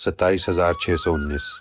27,619।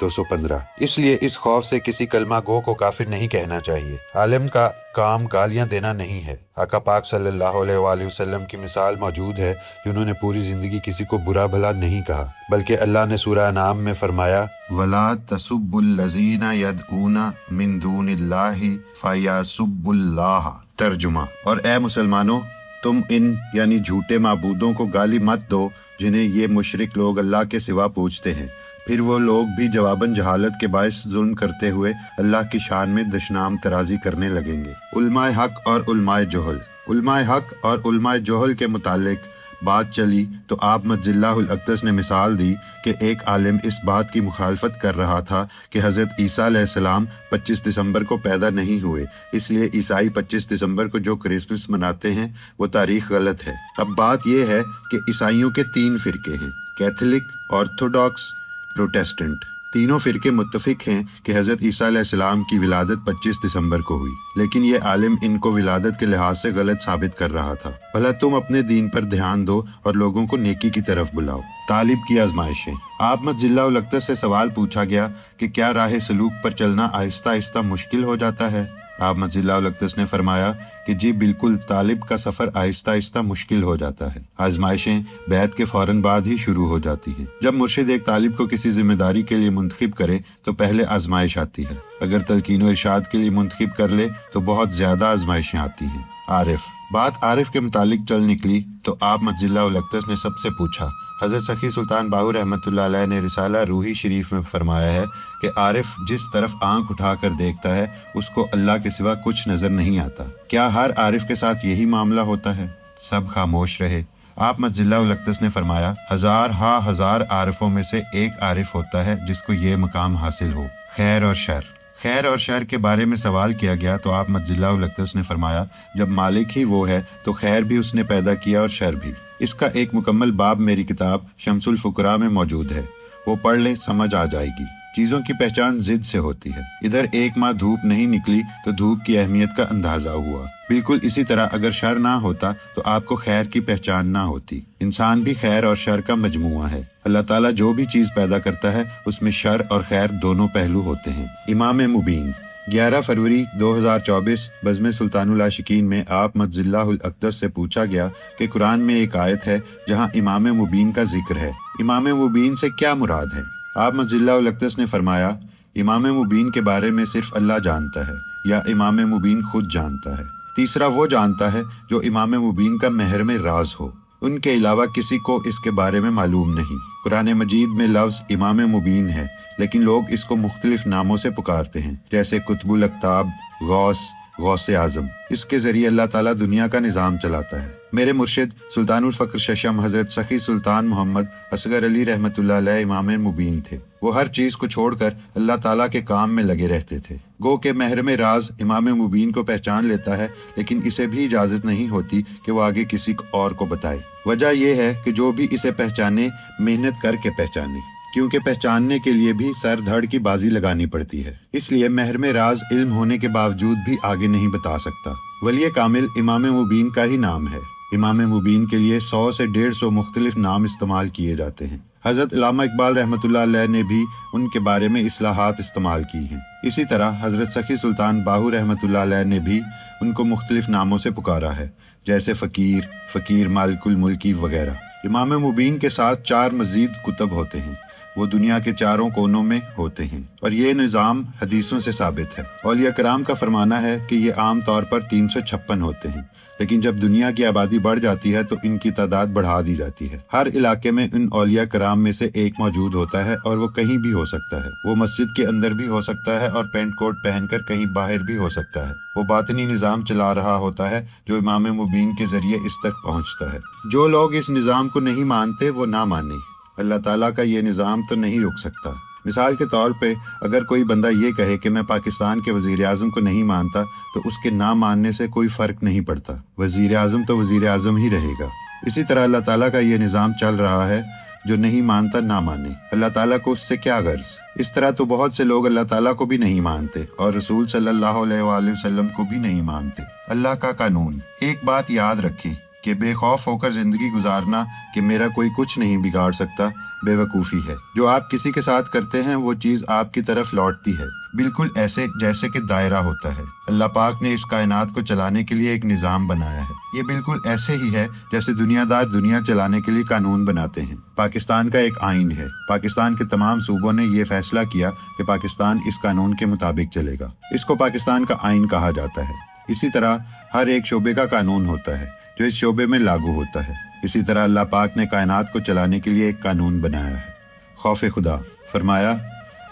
215 اس لیے اس خوف سے کسی کلمہ گو کو کافر نہیں کہنا چاہیے۔ عالم کا کام گالیاں دینا نہیں ہے۔ آقا پاک صلی اللہ علیہ وآلہ وسلم کی مثال موجود ہے جنہوں نے پوری زندگی کسی کو برا بھلا نہیں کہا، بلکہ اللہ نے سورہ انعام میں فرمایا وَلَا تَسُبُّوا الَّذِينَ يَدْعُونَ مِن دُونِ اللَّهِ فَيَسُبُّوا اللَّهَ۔ ترجمہ، اور اے مسلمانوں، تم ان یعنی جھوٹے معبودوں کو گالی مت دو جنہیں یہ مشرک لوگ اللہ کے سوا پوجتے ہیں، پھر وہ لوگ بھی جواباً جہالت کے باعث ظلم کرتے ہوئے اللہ کی شان میں دشنام ترازی کرنے لگیں گے۔ علماء حق اور علماء جہل۔ علماء حق اور علماء جہل کے متعلق بات چلی تو آپ مجزی اللہ الاقدس نے مثال دی کہ ایک عالم اس بات کی مخالفت کر رہا تھا کہ حضرت عیسیٰ علیہ السلام 25 دسمبر کو پیدا نہیں ہوئے، اس لیے عیسائی 25 دسمبر کو جو کرسمس مناتے ہیں وہ تاریخ غلط ہے۔ اب بات یہ ہے کہ عیسائیوں کے 3 فرقے ہیں، کیتھولک، آرتھوڈاکس، پروٹیسٹنٹ۔ تینوں فرقے متفق ہیں کہ حضرت عیسیٰ علیہ السلام کی ولادت 25 دسمبر کو ہوئی، لیکن یہ عالم ان کو ولادت کے لحاظ سے غلط ثابت کر رہا تھا۔ بھلا تم اپنے دین پر دھیان دو اور لوگوں کو نیکی کی طرف بلاؤ۔ طالب کی آزمائشیں۔ آپ مجزی اللہ الاقدس سے سوال پوچھا گیا کہ کیا راہ سلوک پر چلنا آہستہ آہستہ مشکل ہو جاتا ہے؟ آپ مجزی اللہ الاقدس نے فرمایا کہ جی بالکل، طالب کا سفر آہستہ آہستہ مشکل ہو جاتا ہے۔ آزمائشیں بیعت کے فوراً بعد ہی شروع ہو جاتی ہیں۔ جب مرشد ایک طالب کو کسی ذمہ داری کے لیے منتخب کرے تو پہلے آزمائش آتی ہے، اگر تلقین و ارشاد کے لیے منتخب کر لے تو بہت زیادہ آزمائشیں آتی ہیں۔ عارف۔ بات عارف کے متعلق چل نکلی تو آپ مجزی اللہ الاقدس نے سب سے پوچھا۔ حضرت سخی سلطان باہو رحمۃ اللہ علیہ نے رسالہ روحی شریف میں فرمایا ہے کہ عارف جس طرف آنکھ اٹھا کر دیکھتا ہے اس کو اللہ کے سوا کچھ نظر نہیں آتا۔ کیا ہر عارف کے ساتھ یہی معاملہ ہوتا ہے؟ سب خاموش رہے۔ آپ مجزی اللہ الاقدس نے فرمایا، ہزار عارفوں میں سے ایک عارف ہوتا ہے جس کو یہ مقام حاصل ہو۔ خیر اور شر۔ خیر اور شر کے بارے میں سوال کیا گیا تو آپ مجزی اللہ الاقدس نے فرمایا، جب مالک ہی وہ ہے تو خیر بھی اس نے پیدا کیا اور شر بھی۔ اس کا ایک مکمل باب میری کتاب شمس الفقراء میں موجود ہے، وہ پڑھ لیں، سمجھ آ جائے گی۔ چیزوں کی پہچان ضد سے ہوتی ہے۔ ادھر 1 ماہ دھوپ نہیں نکلی تو دھوپ کی اہمیت کا اندازہ ہوا۔ بالکل اسی طرح اگر شر نہ ہوتا تو آپ کو خیر کی پہچان نہ ہوتی۔ انسان بھی خیر اور شر کا مجموعہ ہے۔ اللہ تعالیٰ جو بھی چیز پیدا کرتا ہے اس میں شر اور خیر دونوں پہلو ہوتے ہیں۔ امام مبین۔ 11 فروری 2024 بزم سلطان العاشقین میں آپ مجزی اللہ الاقدس سے پوچھا گیا کہ قرآن میں ایک آیت ہے جہاں امام مبین کا ذکر ہے، امام مبین سے کیا مراد ہے؟ آپ مجزی اللہ الاقدس نے فرمایا، امام مبین کے بارے میں صرف اللہ جانتا ہے یا امام مبین خود جانتا ہے۔ تیسرا وہ جانتا ہے جو امام مبین کا محرم راز ہو، ان کے علاوہ کسی کو اس کے بارے میں معلوم نہیں۔ قرآن مجید میں لفظ امام مبین ہے لیکن لوگ اس کو مختلف ناموں سے پکارتے ہیں، جیسے قطب الاقطاب، غوث اعظم۔ اس کے ذریعے اللہ تعالیٰ دنیا کا نظام چلاتا ہے۔ میرے مرشد سلطان الفقر ششم حضرت سخی سلطان محمد اصغر علی رحمۃ اللہ علیہ امام مبین تھے۔ وہ ہر چیز کو چھوڑ کر اللہ تعالیٰ کے کام میں لگے رہتے تھے۔ گو کہ محرم راز امام مبین کو پہچان لیتا ہے لیکن اسے بھی اجازت نہیں ہوتی کہ وہ آگے کسی اور کو بتائے۔ وجہ یہ ہے کہ جو بھی اسے پہچانے محنت کر کے پہچانے، کیونکہ پہچاننے کے لیے بھی سر دھڑ کی بازی لگانی پڑتی ہے۔ اس لیے محرم راز علم ہونے کے باوجود بھی آگے نہیں بتا سکتا۔ ولی کامل امام مبین کا ہی نام ہے۔ امام مبین کے لیے 100 سے 150 مختلف نام استعمال کیے جاتے ہیں۔ حضرت علامہ اقبال رحمۃ اللہ علیہ نے بھی ان کے بارے میں اصطلاحات استعمال کی ہیں۔ اسی طرح حضرت سخی سلطان باہو رحمۃ اللہ علیہ نے بھی ان کو مختلف ناموں سے پکارا ہے، جیسے فقیر مالک الملکی وغیرہ۔ امام مبین کے ساتھ 4 مزید کتب ہوتے ہیں، وہ دنیا کے چاروں کونوں میں ہوتے ہیں، اور یہ نظام حدیثوں سے ثابت ہے۔ اولیاء کرام کا فرمانا ہے کہ یہ عام طور پر 356 ہوتے ہیں، لیکن جب دنیا کی آبادی بڑھ جاتی ہے تو ان کی تعداد بڑھا دی جاتی ہے۔ ہر علاقے میں ان اولیاء کرام میں سے ایک موجود ہوتا ہے اور وہ کہیں بھی ہو سکتا ہے۔ وہ مسجد کے اندر بھی ہو سکتا ہے اور پینٹ کوٹ پہن کر کہیں باہر بھی ہو سکتا ہے۔ وہ باطنی نظام چلا رہا ہوتا ہے جو امام مبین کے ذریعے اس تک پہنچتا ہے۔ جو لوگ اس نظام کو نہیں مانتے وہ نہ مانیں، اللہ تعالیٰ کا یہ نظام تو نہیں رک سکتا۔ مثال کے طور پہ اگر کوئی بندہ یہ کہے کہ میں پاکستان کے وزیر اعظم کو نہیں مانتا تو اس کے نہ ماننے سے کوئی فرق نہیں پڑتا، وزیر اعظم تو وزیر اعظم ہی رہے گا۔ اسی طرح اللہ تعالیٰ کا یہ نظام چل رہا ہے، جو نہیں مانتا نہ مانے، اللہ تعالیٰ کو اس سے کیا غرض۔ اس طرح تو بہت سے لوگ اللہ تعالیٰ کو بھی نہیں مانتے اور رسول صلی اللہ علیہ وآلہ وسلم کو بھی نہیں مانتے۔ اللہ کا قانون۔ ایک بات یاد رکھیں، کہ بے خوف ہو کر زندگی گزارنا کہ میرا کوئی کچھ نہیں بگاڑ سکتا بے وقوفی ہے۔ جو آپ کسی کے ساتھ کرتے ہیں وہ چیز آپ کی طرف لوٹتی ہے، بالکل ایسے جیسے کہ دائرہ ہوتا ہے۔ اللہ پاک نے اس کائنات کو چلانے کے لیے ایک نظام بنایا ہے۔ یہ بالکل ایسے ہی ہے جیسے دنیا دار دنیا چلانے کے لیے قانون بناتے ہیں۔ پاکستان کا ایک آئین ہے۔ پاکستان کے تمام صوبوں نے یہ فیصلہ کیا کہ پاکستان اس قانون کے مطابق چلے گا۔ اس کو پاکستان کا آئین کہا جاتا ہے۔ اسی طرح ہر ایک شعبے کا قانون ہوتا ہے جو اس شعبے میں لاگو ہوتا ہے۔ اسی طرح اللہ پاک نے کائنات کو چلانے کے لیے ایک قانون بنایا ہے۔ خوف خدا فرمایا،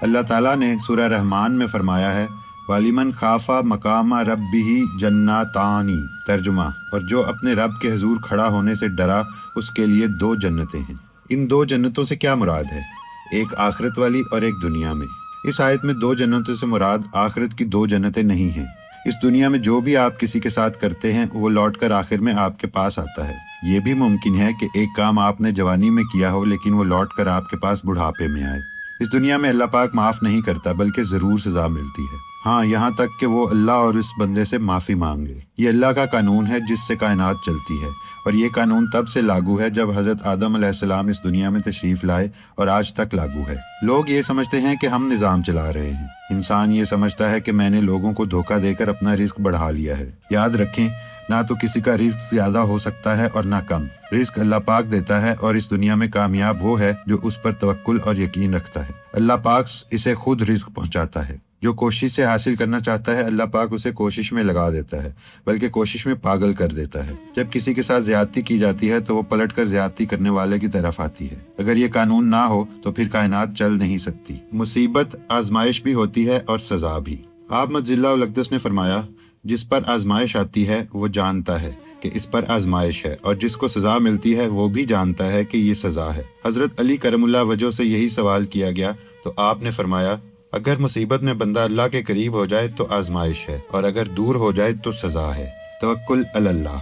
اللہ تعالیٰ نے سورہ رحمان میں فرمایا ہے وَلِمَنْ خَافَ مَقَامَ رَبِّهِ جَنَّتَانِ، ترجمہ، اور جو اپنے رب کے حضور کھڑا ہونے سے ڈرا اس کے لیے 2 جنتیں ہیں۔ ان 2 جنتوں سے کیا مراد ہے؟ ایک آخرت والی اور ایک دنیا میں۔ اس آیت میں 2 جنتوں سے مراد آخرت کی 2 جنتیں نہیں ہیں۔ اس دنیا میں جو بھی آپ کسی کے ساتھ کرتے ہیں وہ لوٹ کر آخر میں آپ کے پاس آتا ہے۔ یہ بھی ممکن ہے کہ ایک کام آپ نے جوانی میں کیا ہو لیکن وہ لوٹ کر آپ کے پاس بڑھاپے میں آئے۔ اس دنیا میں اللہ پاک معاف نہیں کرتا بلکہ ضرور سزا ملتی ہے، ہاں یہاں تک کہ وہ اللہ اور اس بندے سے معافی مانگے۔ یہ اللہ کا قانون ہے جس سے کائنات چلتی ہے، اور یہ قانون تب سے لاگو ہے جب حضرت آدم علیہ السلام اس دنیا میں تشریف لائے اور آج تک لاگو ہے۔ لوگ یہ سمجھتے ہیں کہ ہم نظام چلا رہے ہیں۔ انسان یہ سمجھتا ہے کہ میں نے لوگوں کو دھوکہ دے کر اپنا رزق بڑھا لیا ہے۔ یاد رکھیں، نہ تو کسی کا رزق زیادہ ہو سکتا ہے اور نہ کم۔ رزق اللہ پاک دیتا ہے، اور اس دنیا میں کامیاب وہ ہے جو اس پر توکل اور یقین رکھتا ہے۔ اللہ پاک اسے خود رزق پہنچاتا ہے۔ جو کوشش سے حاصل کرنا چاہتا ہے اللہ پاک اسے کوشش میں لگا دیتا ہے، بلکہ کوشش میں پاگل کر دیتا ہے۔ جب کسی کے ساتھ زیادتی کی جاتی ہے تو وہ پلٹ کر زیادتی کرنے والے کی طرف آتی ہے۔ اگر یہ قانون نہ ہو تو پھر کائنات چل نہیں سکتی۔ مصیبت آزمائش بھی ہوتی ہے اور سزا بھی۔ آپ مجزلہ الاقدس نے فرمایا، جس پر آزمائش آتی ہے وہ جانتا ہے کہ اس پر آزمائش ہے، اور جس کو سزا ملتی ہے وہ بھی جانتا ہے کہ یہ سزا ہے۔ حضرت علی کرم اللہ وجہ سے یہی سوال کیا گیا تو آپ نے فرمایا، اگر مصیبت میں بندہ اللہ کے قریب ہو جائے تو آزمائش ہے، اور اگر دور ہو جائے تو سزا ہے۔ توکل علی اللہ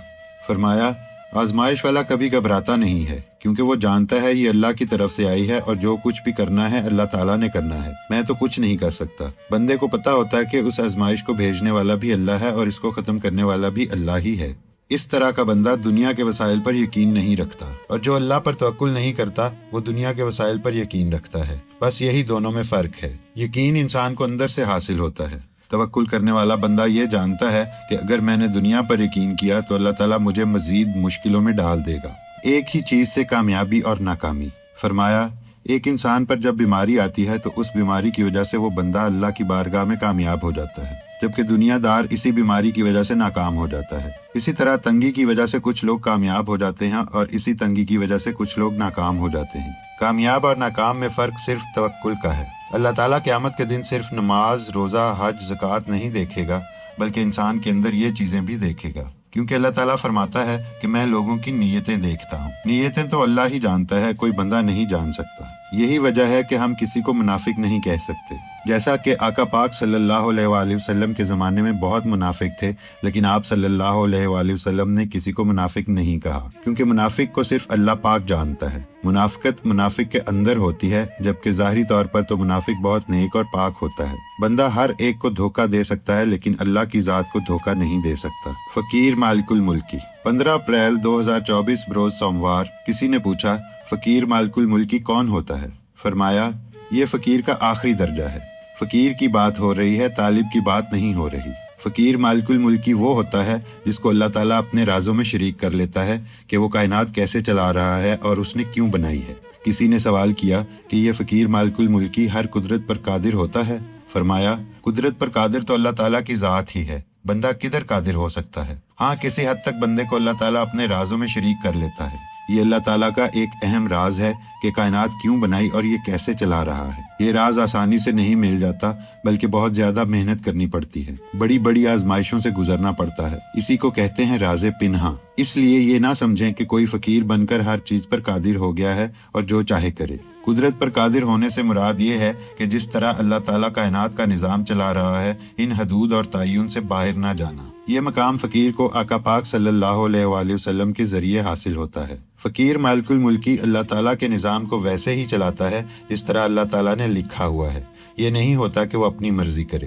فرمایا، آزمائش والا کبھی گھبراتا نہیں ہے، کیونکہ وہ جانتا ہے یہ اللہ کی طرف سے آئی ہے، اور جو کچھ بھی کرنا ہے اللہ تعالیٰ نے کرنا ہے، میں تو کچھ نہیں کر سکتا۔ بندے کو پتہ ہوتا ہے کہ اس آزمائش کو بھیجنے والا بھی اللہ ہے اور اس کو ختم کرنے والا بھی اللہ ہی ہے۔ اس طرح کا بندہ دنیا کے وسائل پر یقین نہیں رکھتا، اور جو اللہ پر توکل نہیں کرتا وہ دنیا کے وسائل پر یقین رکھتا ہے۔ بس یہی دونوں میں فرق ہے۔ یقین انسان کو اندر سے حاصل ہوتا ہے۔ توکل کرنے والا بندہ یہ جانتا ہے کہ اگر میں نے دنیا پر یقین کیا تو اللہ تعالیٰ مجھے مزید مشکلوں میں ڈال دے گا۔ ایک ہی چیز سے کامیابی اور ناکامی۔ فرمایا، ایک انسان پر جب بیماری آتی ہے تو اس بیماری کی وجہ سے وہ بندہ اللہ کی بارگاہ میں کامیاب ہو جاتا ہے، جبکہ دنیا دار اسی بیماری کی وجہ سے ناکام ہو جاتا ہے۔ اسی طرح تنگی کی وجہ سے کچھ لوگ کامیاب ہو جاتے ہیں اور اسی تنگی کی وجہ سے کچھ لوگ ناکام ہو جاتے ہیں۔ کامیاب اور ناکام میں فرق صرف توکل کا ہے۔ اللہ تعالیٰ قیامت کے دن صرف نماز، روزہ، حج، زکوٰۃ نہیں دیکھے گا بلکہ انسان کے اندر یہ چیزیں بھی دیکھے گا، کیونکہ اللہ تعالیٰ فرماتا ہے کہ میں لوگوں کی نیتیں دیکھتا ہوں۔ نیتیں تو اللہ ہی جانتا ہے، کوئی بندہ نہیں جان سکتا۔ یہی وجہ ہے کہ ہم کسی کو منافق نہیں کہہ سکتے۔ جیسا کہ آقا پاک صلی اللہ علیہ وآلہ وسلم کے زمانے میں بہت منافق تھے، لیکن آپ صلی اللہ علیہ وآلہ وسلم نے کسی کو منافق نہیں کہا، کیونکہ منافق کو صرف اللہ پاک جانتا ہے۔ منافقت منافق کے اندر ہوتی ہے، جبکہ ظاہری طور پر تو منافق بہت نیک اور پاک ہوتا ہے۔ بندہ ہر ایک کو دھوکہ دے سکتا ہے لیکن اللہ کی ذات کو دھوکہ نہیں دے سکتا۔ فقیر مالک الملکی۔ 15 اپریل 2024 بروز سوموار۔ کسی نے پوچھا، فقیر مالک الملکی کون ہوتا ہے؟ فرمایا، یہ فقیر کا آخری درجہ ہے۔ فقیر کی بات ہو رہی ہے، طالب کی بات نہیں ہو رہی۔ فقیر مالک الملکی وہ ہوتا ہے جس کو اللہ تعالیٰ اپنے رازوں میں شریک کر لیتا ہے کہ وہ کائنات کیسے چلا رہا ہے اور اس نے کیوں بنائی ہے۔ کسی نے سوال کیا کہ یہ فقیر مالک الملکی ہر قدرت پر قادر ہوتا ہے؟ فرمایا، قدرت پر قادر تو اللہ تعالیٰ کی ذات ہی ہے، بندہ کدھر قادر ہو سکتا ہے؟ ہاں، کسی حد تک بندے کو اللہ تعالیٰ اپنے رازوں میں شریک کر لیتا ہے۔ یہ اللہ تعالیٰ کا ایک اہم راز ہے کہ کائنات کیوں بنائی اور یہ کیسے چلا رہا ہے۔ یہ راز آسانی سے نہیں مل جاتا بلکہ بہت زیادہ محنت کرنی پڑتی ہے، بڑی بڑی آزمائشوں سے گزرنا پڑتا ہے۔ اسی کو کہتے ہیں راز پنہاں۔ اس لیے یہ نہ سمجھیں کہ کوئی فقیر بن کر ہر چیز پر قادر ہو گیا ہے اور جو چاہے کرے۔ قدرت پر قادر ہونے سے مراد یہ ہے کہ جس طرح اللہ تعالیٰ کائنات کا نظام چلا رہا ہے، ان حدود اور تعین سے باہر نہ جانا۔ یہ مقام فقیر کو آقا پاک صلی اللہ علیہ وآلہ وسلم کے ذریعے حاصل ہوتا ہے۔ فقیر مالک الملکی اللہ تعالیٰ کے نظام کو ویسے ہی چلاتا ہے جس طرح اللہ تعالیٰ نے لکھا ہوا ہے، یہ نہیں ہوتا کہ وہ اپنی مرضی کرے۔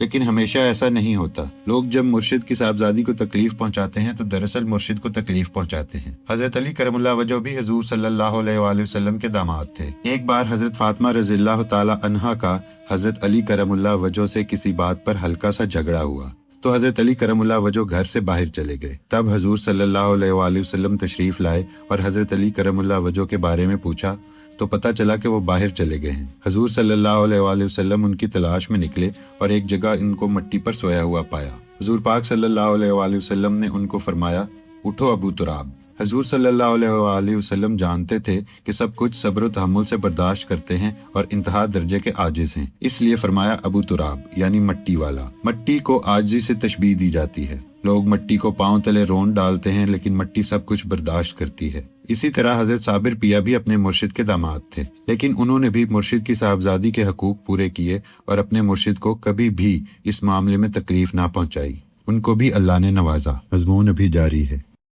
لیکن ہمیشہ ایسا نہیں ہوتا۔ لوگ جب مرشد کی صاحبزادی کو تکلیف پہنچاتے ہیں تو دراصل مرشد کو تکلیف پہنچاتے ہیں۔ حضرت علی کرم اللہ وجہ بھی حضور صلی اللہ علیہ وآلہ وسلم کے داماد تھے۔ ایک بار حضرت فاطمہ رضی اللہ تعالی عنہا کا حضرت علی کرم اللہ وجہ سے کسی بات پر ہلکا سا جھگڑا ہوا تو حضرت علی کرم اللہ وجہ گھر سے باہر چلے گئے۔ تب حضور صلی اللہ علیہ وآلہ وسلم تشریف لائے اور حضرت علی کرم اللہ وجہ کے بارے میں پوچھا تو پتہ چلا کہ وہ باہر چلے گئے ہیں۔ حضور صلی اللہ علیہ وآلہ وسلم ان کی تلاش میں نکلے اور ایک جگہ ان کو مٹی پر سویا ہوا پایا۔ حضور پاک صلی اللہ علیہ وآلہ وسلم نے ان کو فرمایا، اٹھو ابو تراب۔ حضور صلی اللہ علیہ وآلہ وسلم جانتے تھے کہ سب کچھ صبر و تحمل سے برداشت کرتے ہیں اور انتہا درجے کے عاجز ہیں، اس لیے فرمایا ابو تراب یعنی مٹی والا۔ مٹی کو عاجزی سے تشبیہ دی جاتی ہے۔ لوگ مٹی کو پاؤں تلے رون ڈالتے ہیں لیکن مٹی سب کچھ برداشت کرتی ہے۔ اسی طرح حضرت صابر پیا بھی اپنے مرشد کے داماد تھے، لیکن انہوں نے بھی مرشد کی صاحبزادی کے حقوق پورے کیے اور اپنے مرشد کو کبھی بھی اس معاملے میں تکلیف نہ پہنچائی۔ ان کو بھی اللہ نے نوازا۔ مضمون ابھی جاری ہے۔